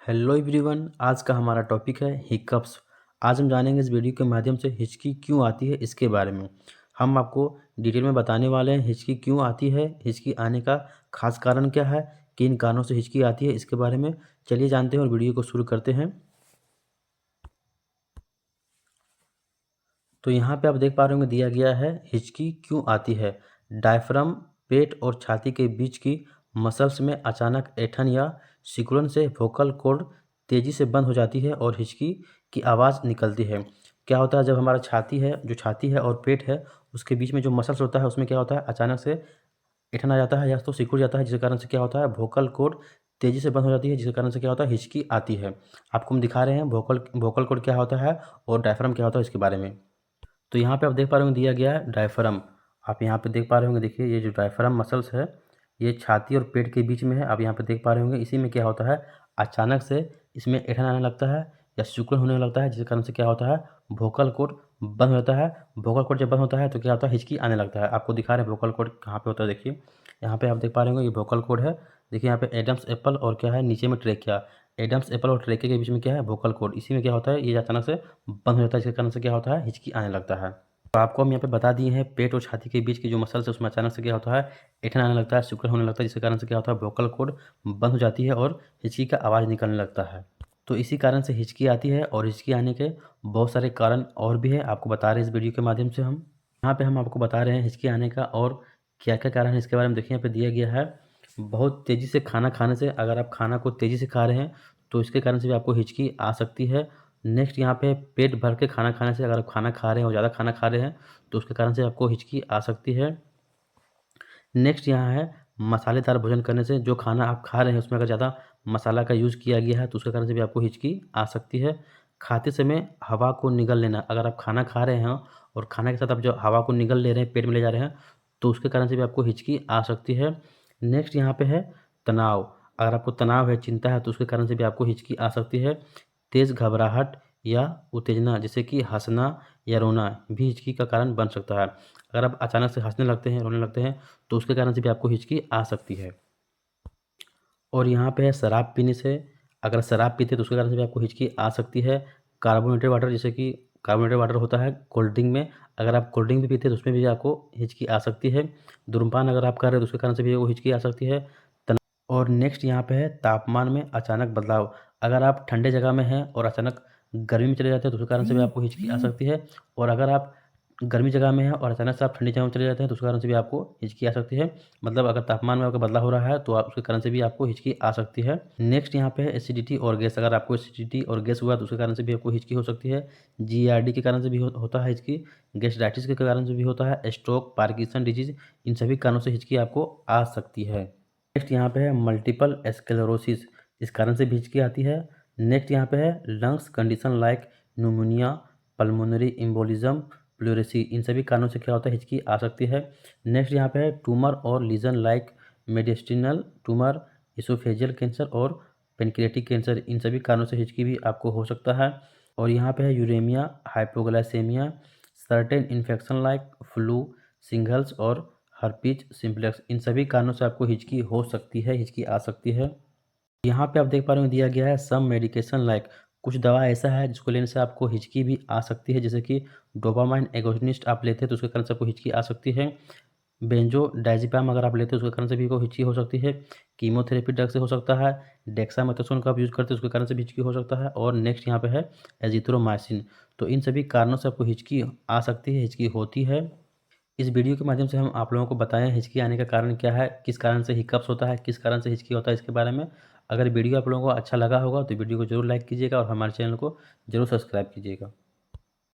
Hello everyone, आज का हमारा टॉपिक है हिकअप्स। आज हम जानेंगे इस वीडियो के माध्यम से हिचकी क्यों आती है इसके बारे में। हम आपको डिटेल में बताने वाले हैं हिचकी क्यों आती है, हिचकी आने का खास कारण क्या है, किन कारणों से हिचकी आती है इसके बारे में। चलिए जानते हैं और वीडियो को शुरू करते हैं। तो यहाँ पे आप देख पा रहे होंगे दिया गया है हिचकी क्यों आती है। डायफ्राम पेट और छाती के बीच की मसल्स में अचानक ऐंठन या सिकुड़न से वोकल कॉर्ड तेजी से बंद हो जाती है और हिचकी की आवाज़ निकलती है। क्या होता है, जब हमारा छाती है और पेट है, उसके बीच में जो मसल्स होता है उसमें क्या होता है, अचानक से ऐंठन आ जाता है या तो सिकुड़ जाता है, जिसके कारण से क्या होता है, वोकल कॉर्ड तेज़ी से बंद हो जाती है, जिसके कारण से क्या होता है, हिचकी आती है। आपको हम दिखा रहे हैं वोकल वोकल कॉर्ड क्या होता है और डायफ्राम क्या होता है इसके बारे में। तो यहाँ पे आप देख पा रहे होंगे दिया गया है डायफ्राम। आप यहाँ पे देख पा रहे होंगे, देखिए ये जो डायफ्राम मसल्स है ये छाती और पेट के बीच में है। आप यहाँ पे देख पा रहे होंगे, इसी में क्या होता है, अचानक से इसमें ऐंठन आने लगता है या सिकुड़न होने लगता है, जिसके कारण से क्या होता है, वोकल कॉर्ड बंद हो जाता है। वोकल कॉर्ड जब बंद होता है तो क्या होता है, हिचकी आने लगता है। आपको दिखा रहे हैं वोकल कॉर्ड कहाँ पे होता है, देखिए यहाँ पे आप देख पा रहे होंगे ये वोकल कॉर्ड है। देखिए यहाँ पे एडम्स एप्पल और क्या है, नीचे में ट्रेकिया। एडम्स एप्पल और ट्रेकिया के बीच में क्या है, वोकल कॉर्ड। इसी में क्या होता है, ये अचानक से बंद हो जाता है, जिसके कारण से क्या होता है, हिचकी आने लगता है। तो आपको हम यहाँ पे बता दिए हैं पेट और छाती के बीच की जो मसल्स है उसमें अचानक से क्या होता है, ऐंठन आने लगता है, सिकुड़न होने लगता है, जिसके कारण से क्या होता है, वोकल कॉर्ड बंद हो जाती है और हिचकी का आवाज़ निकलने लगता है। तो इसी कारण से हिचकी आती है और हिचकी आने के बहुत सारे कारण और भी है, आपको बता रहे हैं इस वीडियो के माध्यम से हम। यहाँ पे हम आपको बता रहे हैं हिचकी आने का और क्या-क्या कारण है इसके बारे में। देखिए यहाँ पे दिया गया है, बहुत तेज़ी से खाना खाने से, अगर आप खाना को तेज़ी से खा रहे हैं तो इसके कारण से भी आपको हिचकी आ सकती है। नेक्स्ट यहाँ पे पेट भर के खाना खाने से, अगर आप खाना खा रहे हैं और ज़्यादा खाना खा रहे हैं तो उसके कारण से आपको हिचकी आ सकती है। नेक्स्ट यहाँ है मसालेदार भोजन करने से, जो खाना आप खा रहे हैं उसमें अगर ज़्यादा मसाला का यूज़ किया गया है तो उसके कारण से भी आपको हिचकी आ सकती है। खाते समय हवा को निगल लेना, अगर आप खाना खा रहे हैं और खाने के साथ आप जो हवा को निगल ले रहे हैं, पेट में ले जा रहे हैं, तो उसके कारण से भी आपको हिचकी आ सकती है। नेक्स्ट यहाँ पे है तनाव, अगर आपको तनाव है, चिंता है, तो उसके कारण से भी आपको हिचकी आ सकती है। तेज़ घबराहट या उत्तेजना जैसे कि हँसना या रोना भी हिचकी का कारण बन सकता है। अगर आप अचानक से हँसने लगते हैं, रोने लगते हैं, तो उसके कारण से भी आपको हिचकी आ सकती है। और यहाँ पे है शराब पीने से, अगर शराब पीते हैं तो उसके कारण से भी आपको हिचकी आ सकती है। कार्बोनेटेड वाटर, जैसे कि कार्बोनेटेड वाटर होता है कोल्ड ड्रिंक में, अगर आप कोल्ड ड्रिंक भी पीते हैं तो उसमें भी आपको हिचकी आ सकती है। धूम्रपान अगर आप कर रहे हैं तो उसके कारण से भी वो हिचकी आ सकती है। और नेक्स्ट यहाँ पे है तापमान में अचानक बदलाव, अगर आप ठंडे जगह में हैं और अचानक गर्मी में चले जाते हैं तो उसके कारण से भी आपको हिचकी आ सकती है। और अगर आप गर्मी जगह में हैं और अचानक से आप ठंडी जगह में चले जाते हैं तो उसके कारण से भी आपको हिचकी आ सकती है। मतलब अगर तापमान में आपका बदलाव हो रहा है तो आप उसके कारण से भी आपको हिचकी आ सकती है। नेक्स्ट यहाँ पे है एसिडिटी और गैस, अगर आपको एसिडिटी और गैस हुआ तो उसके कारण से भी आपको हिचकी हो सकती है। जीआरडी के कारण से भी होता है हिचकी। गैस्ट्राइटिस के कारण से भी होता है। स्ट्रोक, पार्किंसन डिजीज, इन सभी कारणों से हिचकी आपको आ सकती है। नेक्स्ट यहाँ पे है मल्टीपल स्क्लेरोसिस, इस कारण से भी हिचकी आती है। नेक्स्ट यहाँ पे है lungs condition like pneumonia, pulmonary embolism, pleurisy, इन सभी कारणों से क्या होता है, हिचकी आ सकती है। नेक्स्ट यहाँ पे है ट्यूमर और lesion like mediastinal tumour, oesophageal cancer और पेनक्रियाटिक कैंसर, इन सभी कारणों से हिचकी भी आपको हो सकता है। और यहाँ पे है uraemia, hypoglycaemia, certain infection like flu, shingles और हर्पीज सिम्प्लेक्स, इन सभी कारणों से आपको हिचकी हो सकती है, हिचकी आ सकती है। यहाँ पे आप देख पा रहे हो दिया गया है सम मेडिकेशन लाइक, कुछ दवा ऐसा है जिसको लेने से आपको हिचकी भी आ सकती है, जैसे कि डोपामाइन एगोनिस्ट आप लेते हैं तो उसके कारण से आपको हिचकी आ सकती है। बेंजोडाइज़ेपाम अगर आप लेते हैं उसके कारण से भी को हिचकी हो सकती है। कीमोथेरेपी ड्रग से हो सकता है। डेक्सामेथासोन का आप यूज़ करते हैं उसके कारण से भी हिचकी हो सकता है। और नेक्स्ट यहाँ पे है एजिथ्रोमाइसिन। तो इन सभी कारणों से आपको हिचकी आ सकती है, हिचकी होती है। इस वीडियो के माध्यम से हम आप लोगों को बताएं हिचकी आने का कारण क्या है, किस कारण से हिकअप्स होता है, किस कारण से हिचकी होता है, इसके बारे में। अगर वीडियो आप लोगों को अच्छा लगा होगा तो वीडियो को जरूर लाइक कीजिएगा और हमारे चैनल को जरूर सब्सक्राइब कीजिएगा।